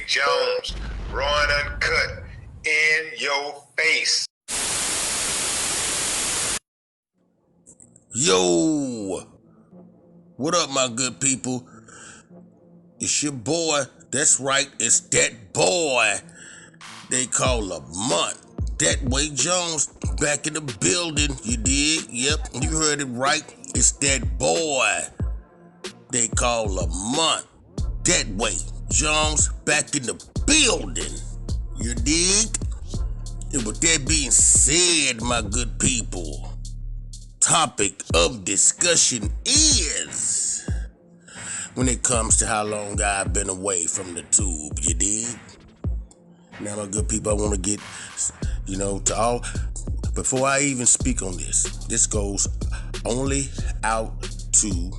Jones, raw and uncut, in your face. Yo, what up, my good people? It's your boy. That's right, it's that boy they call Lamont. That way Jones back in the building. You dig? Yep, you heard it right. It's that boy they call Lamont. That way Jones back in the building. You dig? And with that being said, my good people, topic of discussion is when it comes to how long I've been away from the tube, you dig? Now, my good people, I want to get, to all, before I even speak on this goes only out to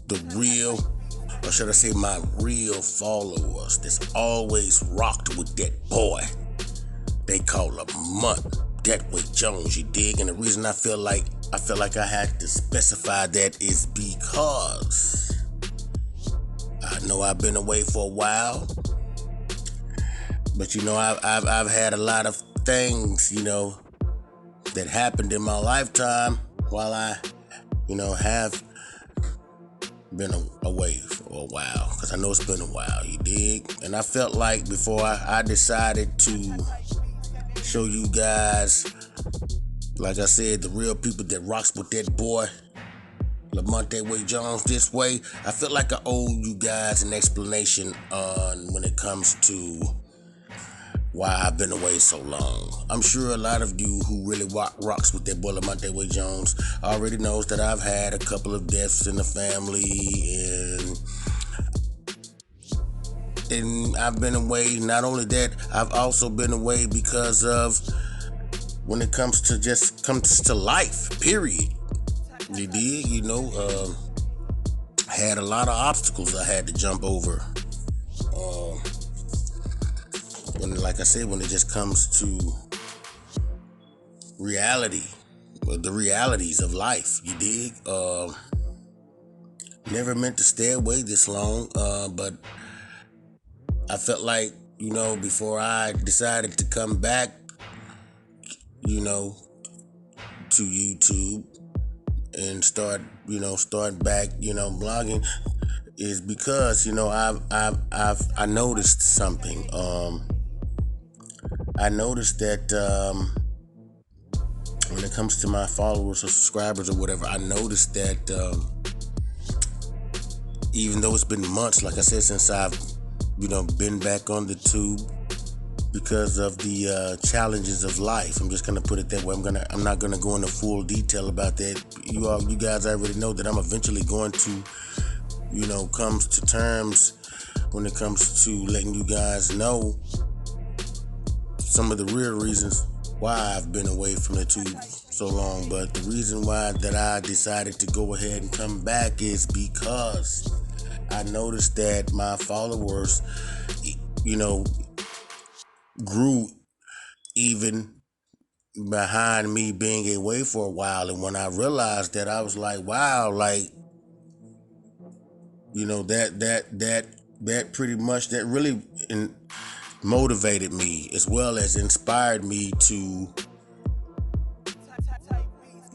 the real, or should I say my real followers that's always rocked with that boy they call Lamont. That way Jones, you dig? And the reason I feel like I had to specify that is because I know I've been away for a while, but I've had a lot of things, that happened in my lifetime while I, have been away for a while, because I know it's been a while, you dig? And I felt like before I decided to show you guys, like I said, the real people that rocks with that boy Lamont that way Jones this way, I feel like I owe you guys an explanation on when it comes to why I've been away so long. I'm sure a lot of you who really rocks with that boy Lamont that way Jones already knows that I've had a couple of deaths in the family, and I've been away. Not only that, I've also been away because of when it comes to life, period. You did, had a lot of obstacles I had to jump over. Like I said, when it just comes to reality, the realities of life, you dig? Never meant to stay away this long, but I felt like, before I decided to come back, to YouTube and start back, blogging, is because, I noticed something. I noticed that when it comes to my followers or subscribers or whatever, I noticed that even though it's been months, like I said, since I've been back on the tube because of the challenges of life. I'm just gonna put it that way. I'm not gonna go into full detail about that. You guys already know that I'm eventually going to, comes to terms when it comes to letting you guys know some of the real reasons why I've been away from the tube so long. But the reason why that I decided to go ahead and come back is because I noticed that my followers, grew even behind me being away for a while. And when I realized that, I was like, wow, like, that pretty much, that really motivated me as well as inspired me to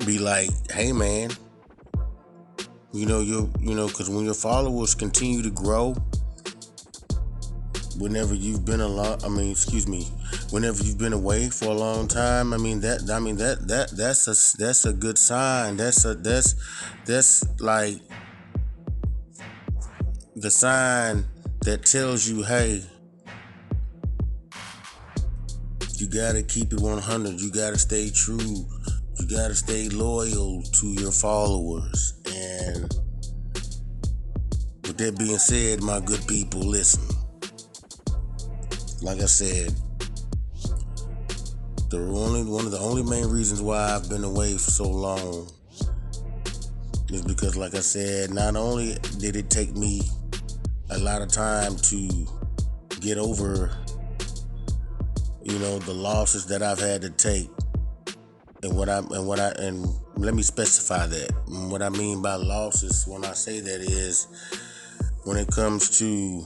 be like, hey man, because when your followers continue to grow, whenever you've been whenever you've been away for a long time, that's a good sign. That's like the sign that tells you, hey, you gotta keep it 100. You gotta stay true. You gotta stay loyal to your followers. And with that being said, my good people, listen. Like I said, one of the only main reasons why I've been away for so long is because, like I said, not only did it take me a lot of time to get over, the losses that I've had to take, and let me specify that. What I mean by losses when I say that is, when it comes to,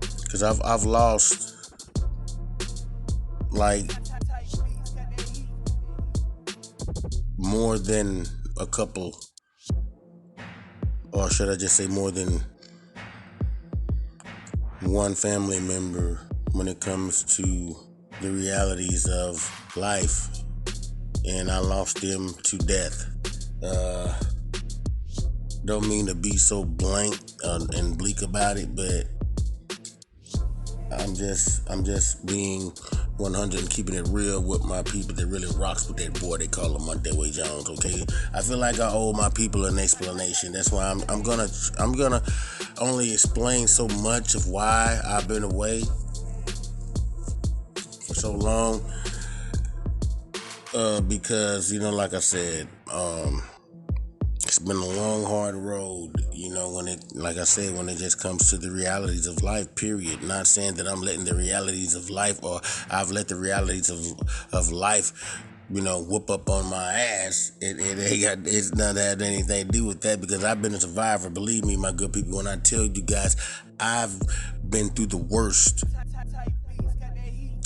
because I've lost like more than a couple, or should I just say more than one family member when it comes to the realities of life, and I lost them to death. Don't mean to be so blank and bleak about it, but I'm just being 100 and keeping it real with my people that really rocks with that boy they call him Monday Jones. Okay, I feel like I owe my people an explanation. That's why I'm gonna only explain so much of why I've been away for so long. Because like I said, it's been a long, hard road, when it just comes to the realities of life, period. Not saying that I'm letting the realities of life, or I've let the realities of life, whoop up on my ass. It's not had anything to do with that, because I've been a survivor. Believe me, my good people, when I tell you guys, I've been through the worst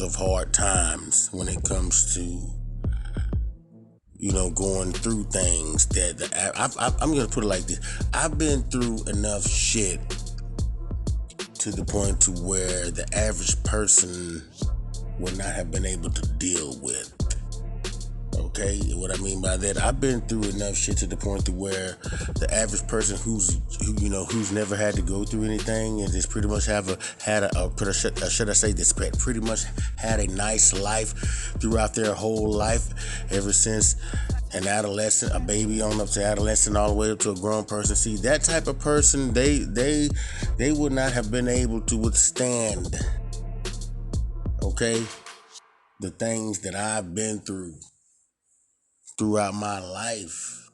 of hard times when it comes to going through things that I'm gonna put it like this. I've been through enough shit to the point to where the average person would not have been able to deal with. Okay, what I mean by that, I've been through enough shit to the point to where the average person who's never had to go through anything and just pretty much should I say this, pretty much had a nice life throughout their whole life, ever since an adolescent, a baby on up to adolescent, all the way up to a grown person. See, that type of person, they would not have been able to withstand, okay, the things that I've been throughout my life.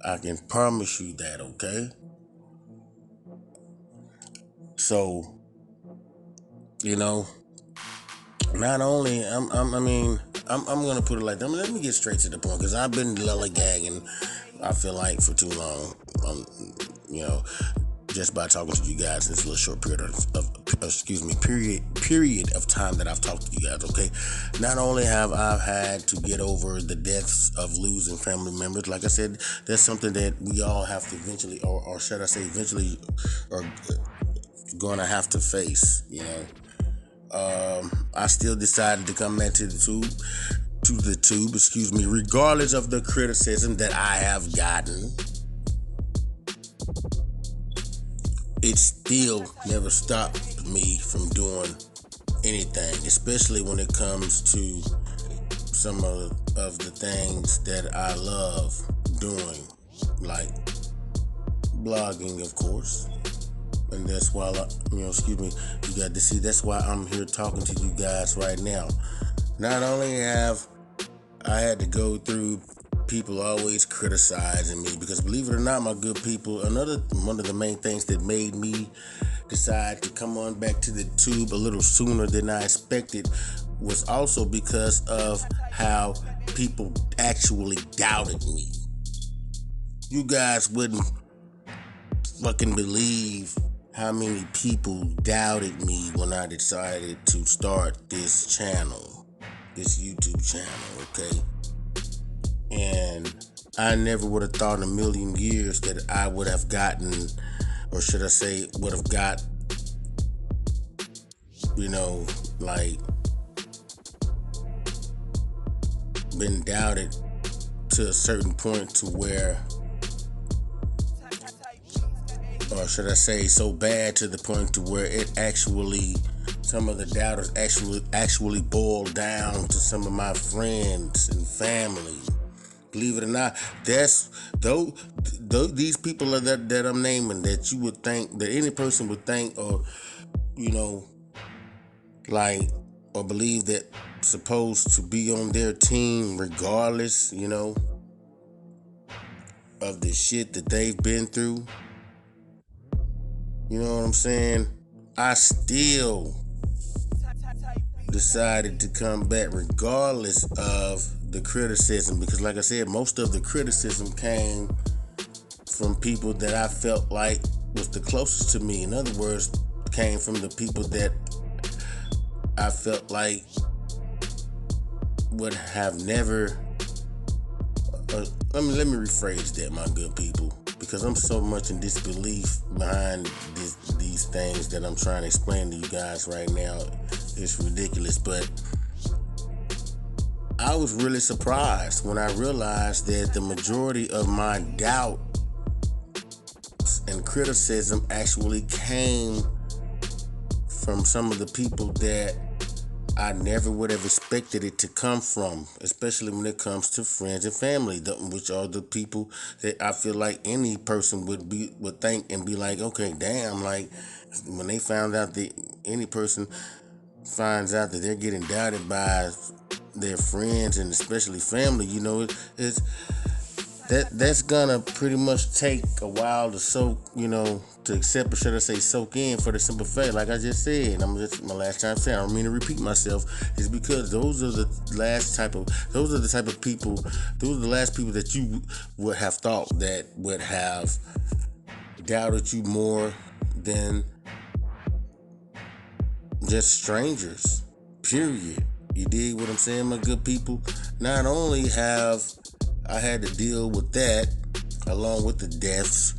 I can promise you that, okay? So, not only I'm gonna put it like that. Let me get straight to the point, because I've been lollygagging, I feel like, for too long. Just by talking to you guys in this little short period period of time that I've talked to you guys, okay? Not only have I had to get over the deaths of losing family members, like I said, that's something that we all have to eventually, or should I say eventually, or gonna have to face, I still decided to come back to the tube, regardless of the criticism that I have gotten. It still never stopped me from doing anything, especially when it comes to some of the things that I love doing, like blogging, of course. And that's why, you got to see, that's why I'm here talking to you guys right now. Not only have I had to go through people always criticizing me, because believe it or not, my good people, one of the main things that made me decide to come on back to the tube a little sooner than I expected was also because of how people actually doubted me. You guys wouldn't fucking believe how many people doubted me when I decided to start this channel, this YouTube channel, okay? And I never would have thought in a million years that I would have gotten, or should I say, would have got, been doubted to a certain point to where, or should I say, so bad to the point to where it actually, some of the doubters actually boiled down to some of my friends and family. Believe it or not, that's these people that I'm naming, that you would think, that any person would think, or or believe that supposed to be on their team, regardless, of the shit that they've been through. You know what I'm saying? I still decided to come back regardless of the criticism, because like I said, most of the criticism came from people that I felt like was the closest to me. In other words, came from the people that I felt like would have never. Let me rephrase that, my good people, because I'm so much in disbelief behind these things that I'm trying to explain to you guys right now. It's ridiculous, but I was really surprised when I realized that the majority of my doubt and criticism actually came from some of the people that I never would have expected it to come from, especially when it comes to friends and family, which are the people that I feel like any person would think and be like, okay, damn, like when they found out that any person finds out that they're getting doubted by their friends and especially family, that's gonna pretty much take a while to soak, to accept, or should I say soak in, for the simple fact, like I just said, my last time saying, I don't mean to repeat myself, is because those are the last people that you would have thought that would have doubted you more than just strangers, period. You dig what I'm saying, my good people? Not only have I had to deal with that, along with the deaths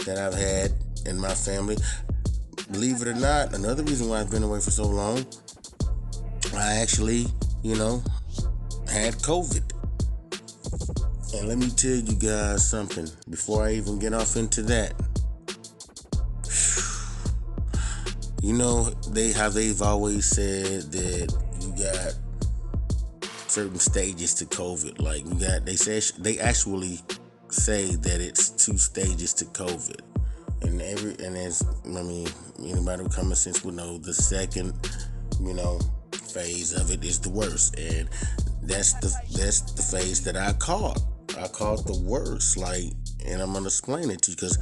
that I've had in my family, believe it or not, another reason why I've been away for so long, I actually, had COVID. And let me tell you guys something before I even get off into that. They've always said that you got certain stages to COVID. Like they actually say that it's 2 stages to COVID. Anybody with common sense would know the second, phase of it is the worst. And that's the phase that I caught. I caught the worst. And I'm gonna explain it to you, because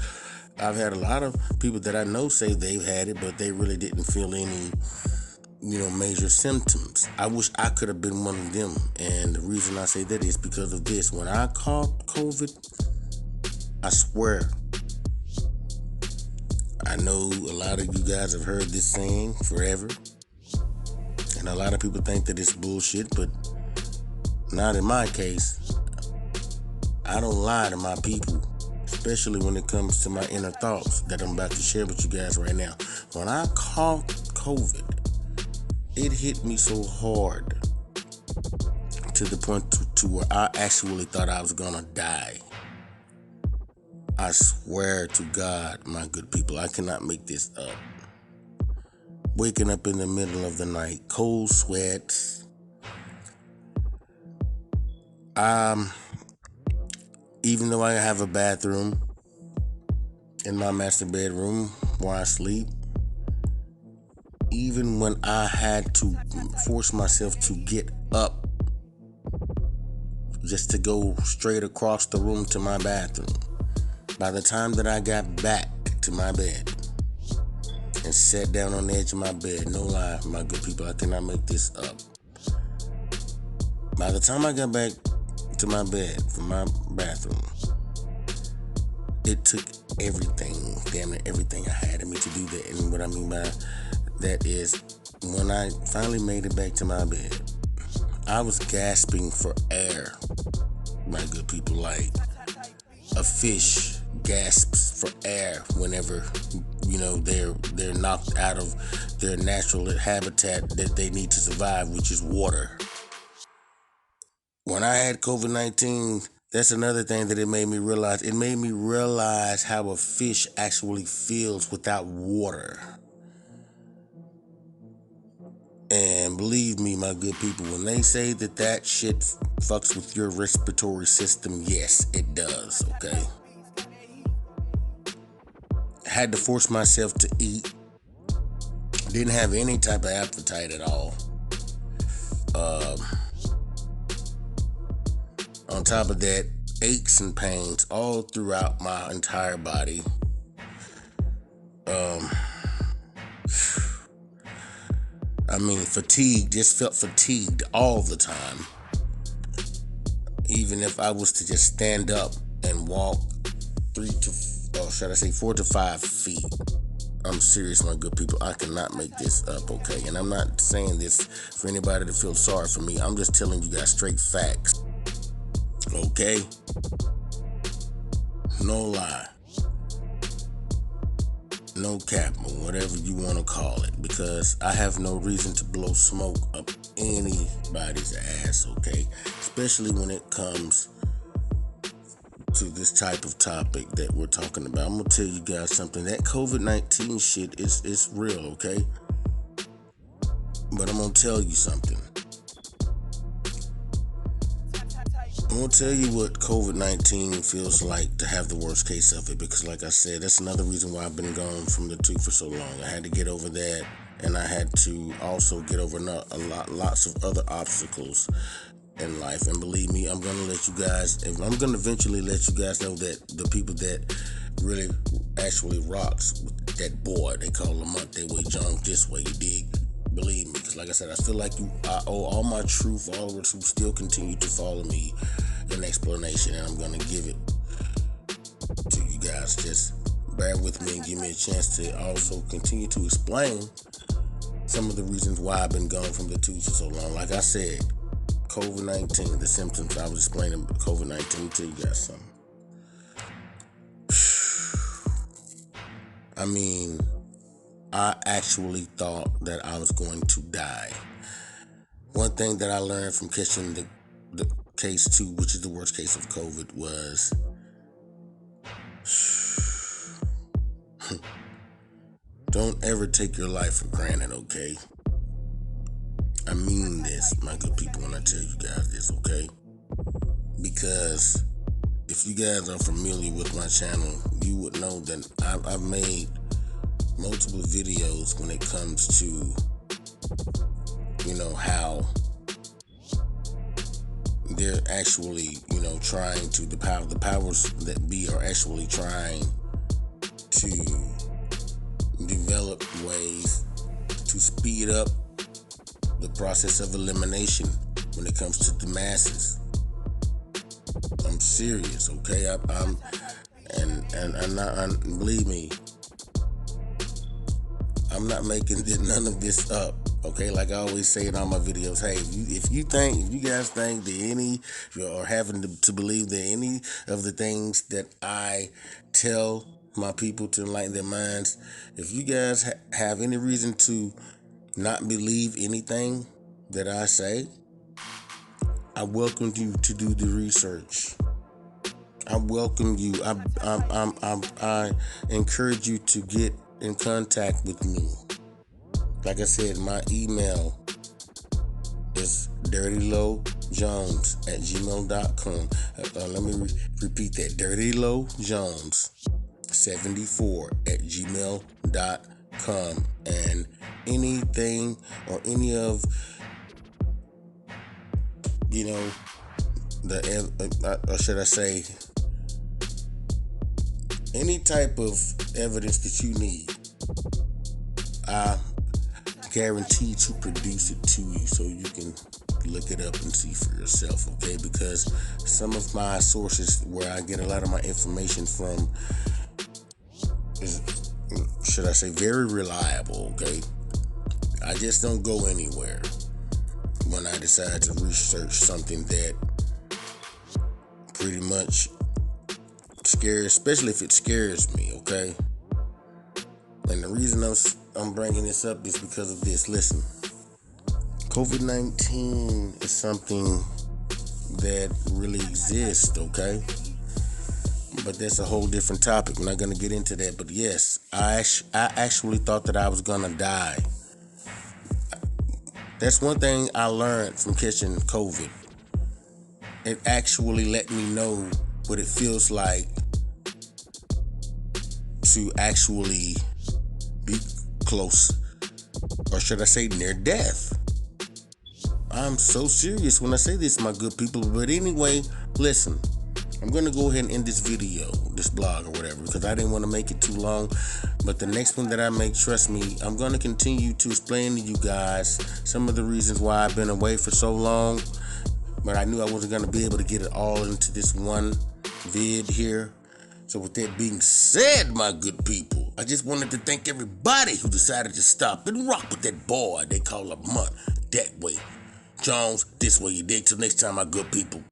I've had a lot of people that I know say they've had it, but they really didn't feel any, major symptoms. I wish I could have been one of them. And the reason I say that is because of this. When I caught COVID, I swear, I know a lot of you guys have heard this saying forever. And a lot of people think that it's bullshit, but not in my case. I don't lie to my people, especially when it comes to my inner thoughts that I'm about to share with you guys right now. When I caught COVID, it hit me so hard to the point to where I actually thought I was gonna die. I swear to God, my good people, I cannot make this up. Waking up in the middle of the night, cold sweats. Even though I have a bathroom in my master bedroom where I sleep, even when I had to force myself to get up just to go straight across the room to my bathroom, by the time that I got back to my bed and sat down on the edge of my bed, no lie, my good people, I cannot make this up. By the time I got back to my bed from my bathroom, it took everything, damn near everything I had in me to do that. And what I mean by that is, when I finally made it back to my bed, I was gasping for air, my good people, like a fish gasps for air whenever they're knocked out of their natural habitat that they need to survive, which is water. When I had COVID-19, that's another thing that it made me realize. It made me realize how a fish actually feels without water. And believe me, my good people, when they say that shit fucks with your respiratory system, yes, it does, okay? I had to force myself to eat. Didn't have any type of appetite at all. On top of that, aches and pains all throughout my entire body. Fatigue, just felt fatigued all the time. Even if I was to just stand up and walk or should I say 4 to 5 feet. I'm serious, my good people. I cannot make this up, okay? And I'm not saying this for anybody to feel sorry for me. I'm just telling you guys straight facts, okay? No lie. No cap, or whatever you want to call it, because I have no reason to blow smoke up anybody's ass, okay? Especially when it comes to this type of topic that we're talking about. I'm gonna tell you guys something. That COVID-19 shit is real, okay? But I'm gonna tell you something. I'm gonna tell you what COVID-19 feels like to have the worst case of it, because like I said, that's another reason why I've been gone from the two for so long. I had to get over that, and I had to also get over lots of other obstacles in life. And believe me, I'm gonna eventually let you guys know that the people that really actually rocks with that boy they call Lamont That Way Jones this way, you dig? Believe me, because like I said, I feel like I owe all my true followers who still continue to follow me an explanation, and I'm gonna give it to you guys. Just bear with me and give me a chance to also continue to explain some of the reasons why I've been gone from the twos for so long. Like I said, COVID-19, the symptoms. I was explaining COVID-19 to you guys something. I mean, I actually thought that I was going to die. One thing that I learned from catching the case 2, which is the worst case of COVID, was don't ever take your life for granted, okay? I mean this, my good people, when I tell you guys this, okay? Because if you guys are familiar with my channel, you would know that I've made multiple videos when it comes to, how they're actually, trying to, the powers that be are actually trying to develop ways to speed up the process of elimination when it comes to the masses. I'm serious, okay? Believe me, I'm not making none of this up, okay? Like I always say in all my videos, hey, if you guys think that or having to believe that any of the things that I tell my people to enlighten their minds, if you guys have any reason to not believe anything that I say, I welcome you to do the research. I welcome you. I encourage you to get in contact with me. Like I said, my email is dirtylowjones@gmail.com. Let me repeat that: dirtylowjones74@gmail.com. And anything or any of or should I say, any type of evidence that you need, I guarantee to produce it to you so you can look it up and see for yourself, okay? Because some of my sources where I get a lot of my information from is, should I say, very reliable, okay? I just don't go anywhere when I decide to research something that pretty much scares, especially if it scares me, okay? And the reason I'm bringing this up is because of this. Listen, COVID-19 is something that really exists, okay? But that's a whole different topic. We're not going to get into that. But yes, I actually thought that I was going to die. That's one thing I learned from catching COVID. It actually let me know what it feels like to actually be close, or should I say near death. I'm so serious when I say this, my good people. But anyway, listen, I'm going to go ahead and end this video, this blog or whatever, because I didn't want to make it too long. But the next one that I make, trust me, I'm going to continue to explain to you guys some of the reasons why I've been away for so long. But I knew I wasn't going to be able to get it all into this one vid here. So with that being said, my good people, I just wanted to thank everybody who decided to stop and rock with that boy they call Lamont. That way. Jones, this way you dig. Till next time, my good people.